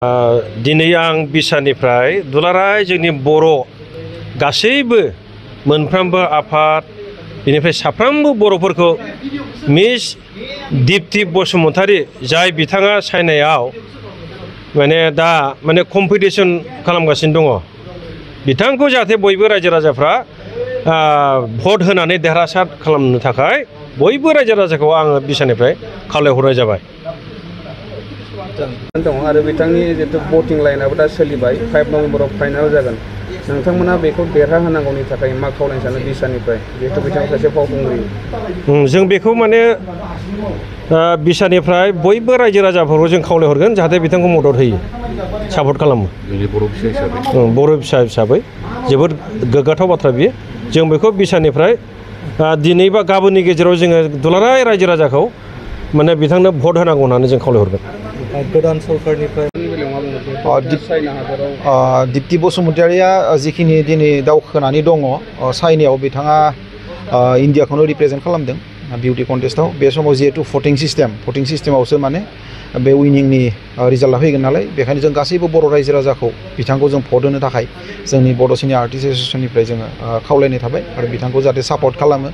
दिनै आं बिसानिफ्राय दुलाराय जोंनि बर' गासैबो मोनफ्रोमबो आफाद बेनिफ्राय साफ्रोमबो बर'फोरखौ मिस दिप्ति बसुमतारी जाय बिथाङा चाइनायाव दा कम्पिटिसन खालामगासिनो दङ बिथांखौ जाहाथे बयबो रायजो राजाफ्रा भट होनानै देरहासार खालामनो थाखाय बयबो रायजो राजाखौ आङो बिसानिफ्राय खावलायहरनाय जाबाय। दङ आरो बिथांनि जितु भटिं लाइनआबो दा सोलिबाय 5 नभेम्बराव फाइनाल जागोन नोंथांमोना बेखौ देरहाहोनांगौनि थाखाय मा खावलायनो सानो बिसानिफ्राय जिहेतु बिथाङा सासे फावखुंग्रि जों बेखौ बिसानिफ्राय बयबो रायजो राजाफोरखौ जों खावलायहरगोन जाहाथे बिथांखौ मदद होयो सापर्ट खालामो। बर' फिसा हिसाबै जोबोद गोग्गाथाव बाथ्रा बियो जों बेखौ बिसानिफ्राय दिनै बा गाबोननि गेजेराव जोङो दुलाराय रायजो राजाखौ बिथांनो भट होनांगौ होननानै जों खावलायहरगोन। गोदान सरकारनिफ्राय दिप्ति बसुमतारीया जिखिनि दिनै दावखोनानै दङ चाइनायाव बिथाङा इन्डियाखौनो रिप्रेजेन्ट खालामदों बिउटि कन्टेस्टआव बे समाव जिहेतु भटिं सिस्टेमावसो बे उइनिंनि रिजाल्टआ फैगोन नालाय बेखायनो जों गासैबो बर' रायजो राजाखौ बिथांखौ जों भट होनो थाखाय जोंनि बड' सिनियर आर्टिस्ट एस'सिएशननिफ्राय जोङो खावलायनाय थाबाय आरो बिथांखौ जाहाथे सापर्ट खालामो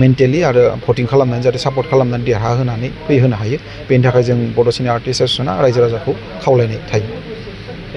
मेन्टेलि आरो भटिं खालामनानै जाहाथे सापर्ट खालामनानै देरहाहोनानै फैहोनो हायो बेनि थाखाय जों बड' सिनियर आर्टिस्ट एस'सिएशना रायजो राजाखौ खावलायनाय थायो।